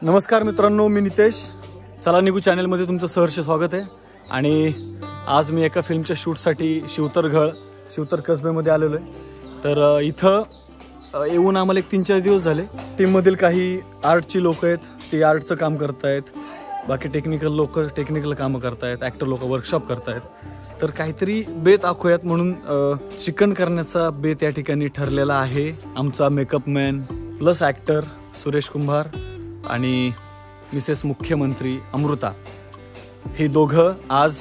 नमस्कार मित्रांनो, मी नितेश. चला निघू चॅनलमध्ये तुमचं सहर्ष स्वागत आहे. आणि आज मी एका फिल्मच्या शूटसाठी शिवतर कसबेमध्ये आलेलो आहे. तर इथं येऊन आम्हाला एक 3-4 दिवस झाले. टीममधील काही आर्टची लोक आहेत, ते आर्टचं काम करतायत. बाकी टेक्निकल लोक टेक्निकल कामं करतायत, ॲक्टर लोक वर्कशॉप करतायत. तर काहीतरी बेत आखूयात म्हणून चिकन करण्याचा बेत या ठिकाणी ठरलेला आहे. आमचा makeup man plus actor Suresh Kumbhar आणि मिसेस मुख्यमंत्री अमृता हे दोघं आज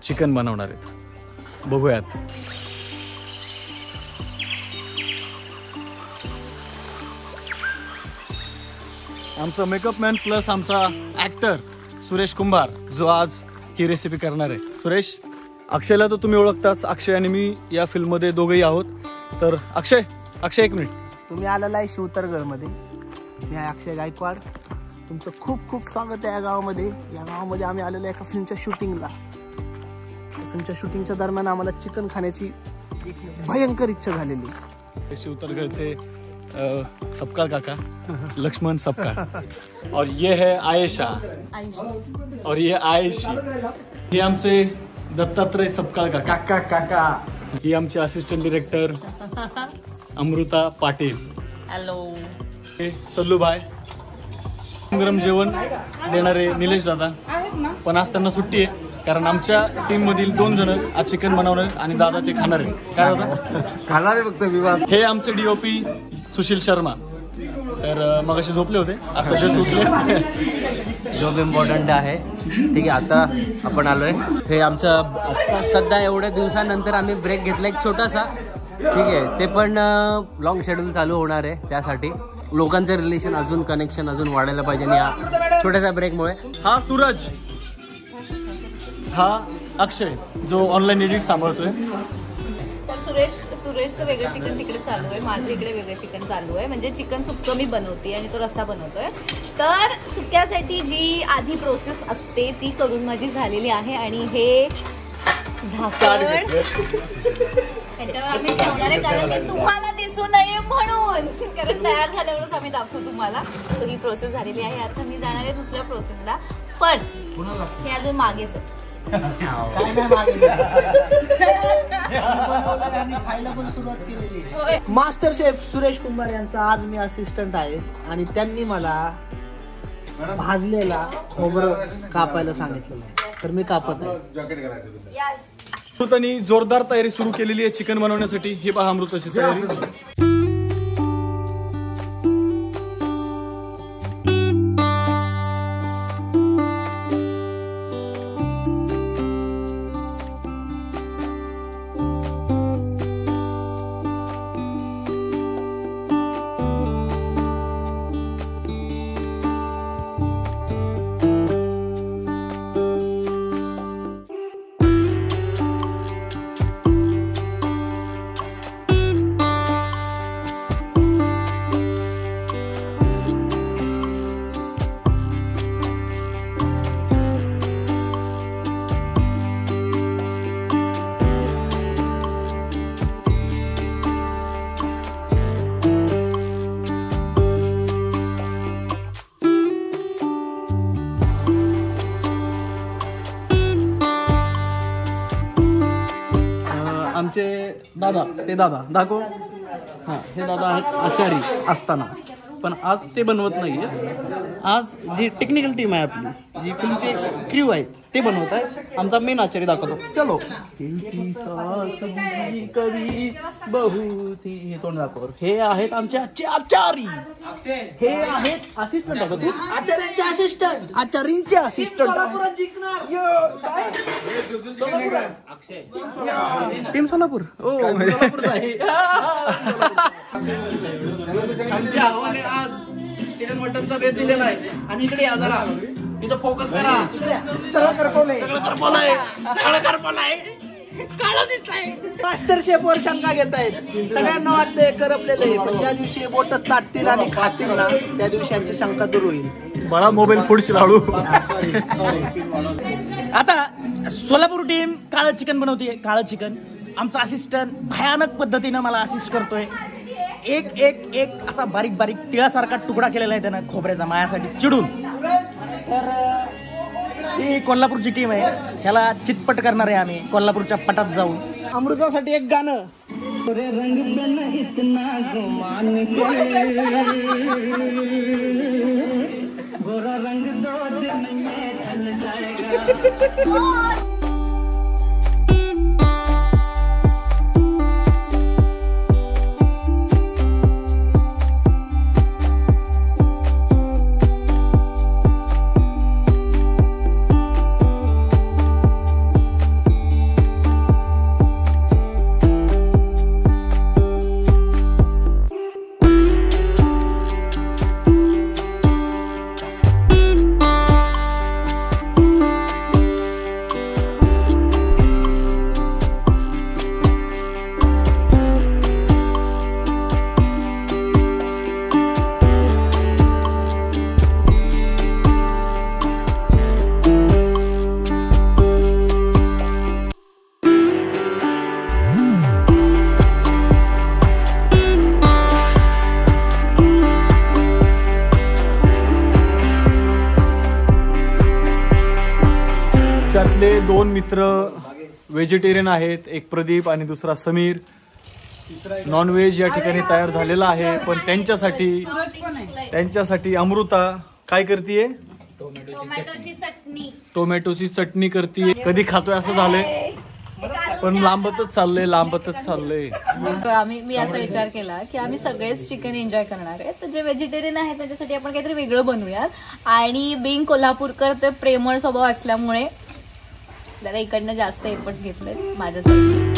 चिकन बनवणार आहेत. बघूयात. आमचा मेकअप मॅन प्लस आमचा ॲक्टर सुरेश कुंभार जो आज ही रेसिपी करणार आहे. सुरेश, अक्षयला तर तुम्ही ओळखताच. अक्षय आणि मी या फिल्ममध्ये दोघंही आहोत. तर अक्षय एक मिनिट. तुम्ही आलेला आहे शिवतरगडमध्ये. मी आहे अक्षय गायकवाड. तुमचं खूप खूप स्वागत आहे या गावामध्ये. या गावामध्ये आम्ही आलेलो एका फिल्मच्या शूटिंगला. फिल्मच्या शूटिंगच्या दरम्यान आम्हाला चिकन खाण्याची भयंकर इच्छा झालेली. शिवतरगडचे सबकाळ काका लक्ष्मण सबकाळ. और ये है आयशा और ये आयशी. हे आमचे दत्तात्रय सबकाळ काका काका. ही आमचे assistant director Amrita Patil. Hello. Sallubhai. गरम जेवण देणारे निलेश दादा. पण आज त्यांना सुट्टी आहे कारण आमच्या टीम मधील 2 जण आज चिकन बनवणार आणि दादा ते खाणार आहे. काय दादा खाणार आहे फक्त विवाद. हे आमचे DOP सुशील शर्मा. तर मगाशी झोपले होते, आता जस्ट उठले. जॉब इम्पॉर्टंट आहे. ठीक आहे, आता आपण आलोय. हे आमचं सध्या एवढ्या दिवसानंतर आम्ही ब्रेक घेतला एक छोटासा. ठीक आहे, ते पण लॉंग शेड्यूल चालू होणार आहे. त्यासाठी लोकांचं रिलेशन अजून कनेक्शन अजून वाढायला पाहिजे या छोट्याशा ब्रेकमुळे. हा सूरज, हा अक्षय जो ऑनलाईन एडिट सांभाळतोय. तर सुरेशचं वेगळं चिकन तिकडे चालू आहे, माझं इकडे वेगळं चिकन चालू आहे. म्हणजे चिकन सुक्कं मी बनवते आणि तो रस्सा बनवतोय. तर सुक्यासाठी जी आधी प्रोसेस असते ती करून माझी झालेली आहे. आणि हे झाकण त्याच्यावर आम्ही ठेवणार आहे कारण ते तुम्हाला दिसू नये म्हणून. कारण तयार झाल्यावरच आम्ही दाखवू तुम्हाला. सो ही प्रोसेस झालेली आहे. आता मी जाणार आहे दुसऱ्या प्रोसेसला. पण हे अजून मागेच खायला पण सुरुवात केलेली. मास्टर शेफ सुरेश कुंभार यांचा आज मी असिस्टंट आहे आणि त्यांनी मला भाजलेला खोबरं कापायला सांगितलेलं आहे. तर मी कापत आहे. अमृतानी जोरदार तयारी सुरू केलेली आहे चिकन बनवण्यासाठी. हे पहा अमृताची तयारी. आमचे दादा, ते दादा दाखव. हां, हे दादा आहेत आचारी असताना, पण आज ते बनवत नाही आहेत. आज जी टेक्निकल टीम आहे आपली, जी फिल्मची क्रू आहेत ते बनवत आहे. आमचा मेन आचारी दाखवतो. चलो. कवी बहुती. हे तोंड दाखव. हे आहेत आमचे आचारी. हे आहेत असिस्टंट. दाखवतो आचार्यांचे असिस्टंट. आचार्यांचे असिस्टंट. टीम सोलापूर. ओ सोलापूर आहे. आमच्या आव्हाने आज चिकन मटनचा बेत दिलेला आहे. आणि इकडे या जरा, इथं फोकस करा. सगळं करपवलंय. काळा दिसतंय. मास्टर शेफ वर शंका घेत आहेत. सगळ्यांना वाटतंय करपलेले, पण ज्या दिवशी बोट चाटतील आणि खातील ना त्या दिवशी यांची शंका दूर होईल. बळा मोबाईल पुढची लाडू. आता सोलापूर टीम काळं चिकन बनवते. काळं चिकन. आमचा असिस्टंट भयानक पद्धतीनं मला असिस्ट करतोय. एक एक एक असा बारीक बारीक तिळासारखा तुकडा केलेला आहे त्यानं खोबऱ्याचा माझ्यासाठी चिडून. तर ही कोल्हापूरची टीम आहे. ह्याला चितपट करणार आहे आम्ही कोल्हापूरच्या पटात जाऊन. अमृतासाठी एक गाणं. त्यातले 2 मित्र व्हेजिटेरियन आहेत, एक प्रदीप आणि दुसरा समीर. नॉनव्हेज या ठिकाणी तयार झालेला आहे, पण त्यांच्यासाठी अमृता काय करतीये? टोमॅटोची चटणी करतीये. कधी खातोय असं झालंय, पण लांबतच चाललंय. मी असा विचार केला की आम्ही सगळेच चिकन एन्जॉय करणार आहे, तर जे व्हेजिटेरियन आहे त्याच्यासाठी आपण काहीतरी वेगळं बनवूयात. आणि बिंग कोल्हापूरकर ते प्रेमळ स्वभाव असल्यामुळे जरा इकडनं जास्त एफर्ट्स घेतले माझ्यासाठी.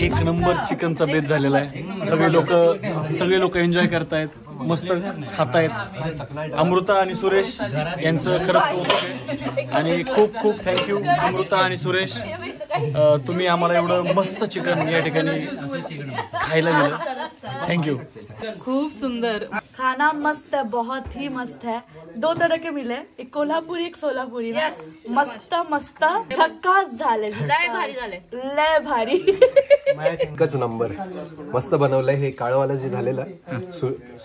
एक नंबर चिकनचा बेत झालेला आहे. सगळे लोक एन्जॉय करतायत, मस्त खातायत. अमृता आणि सुरेश यांचं खरंच कौतुक आहे आणि खूप खूप थँक्यू अमृता आणि सुरेश. तुम्ही आम्हाला एवढं मस्त चिकन या ठिकाणी खायला दिलं. थँक्यू. खूप सुंदर खाना, मस्त है, बहुत ही मस्त है. 2 तरह के मिले, एक कोल्हापुरी एक सोलापुरी. मस्त मस्त झक्कास झाले, लय भारी. एकच नंबर मस्त बनवलंय. हे काळवाला जे झालेलं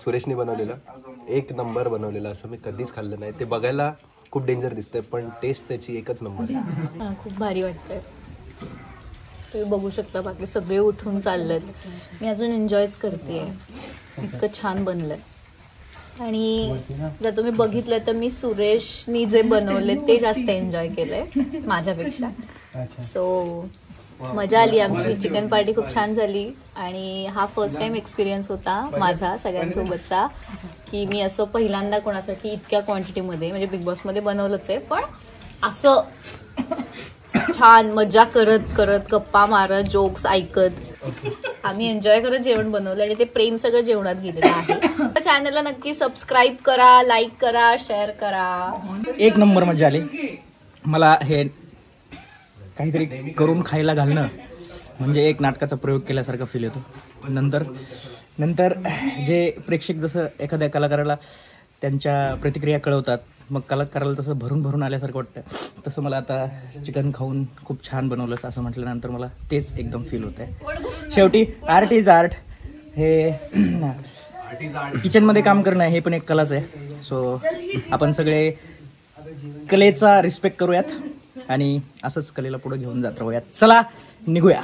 सुरेशने बनवलेलं एक नंबर बनवलेलं, असं मी कधीच खाल्लं नाही. ते बघायला खूप डेंजर दिसतंय, पण टेस्ट त्याची एकच नंबर आहे. खूप भारी वाटतंय. तुम्ही बघू शकता बाकी सगळे उठून चाललेत. मी अजून एन्जॉयच करतेय. इतकं छान बनलंय. आणि जर तुम्ही बघितलं तर मी सुरेशनी जे बनवले ते जास्त एन्जॉय केलंय माझ्यापेक्षा. सो मजा आली. आमची चिकन पार्टी खूप छान झाली आणि हा फर्स्ट टाइम एक्सपिरियन्स होता माझा सगळ्यांसोबतचा की मी असं पहिल्यांदा कोणासाठी इतक्या क्वांटिटीमध्ये, म्हणजे बिग बॉसमध्ये बनवलंच आहे, पण असं छान मजा करत करत गप्पा मारत जोक्स ऐकत आम्ही एन्जॉय करत जेवण बनवलं आणि ते प्रेम सगळं जेवणात गेलेलं आहे. चॅनलला नक्की सबस्क्राईब करा, लाईक करा, शेअर करा. एक नंबर मजा आली. मला हे काहीतरी करून खायला घालणं म्हणजे एक नाटकाचा प्रयोग केल्यासारखा फील येतो. नंतर जे प्रेक्षक जसं एखाद्या कलाकाराला त्यांच्या प्रतिक्रिया कळवतात, मग कलाकाराला तसं भरून भरून आल्यासारखं वाटतं. तसं मला आता चिकन खाऊन खूप छान बनवलंस असं म्हटल्यानंतर मला तेच एकदम फील होत आहे. शेवटी आर्ट इज आर्ट. हे किचनमध्ये काम करणं हे पण एक कलाच आहे. सो आपण सगळे कलेचा रिस्पेक्ट करूयात आणि असंच कलेला पुढे घेऊन जात राहूयात. चला निघूया.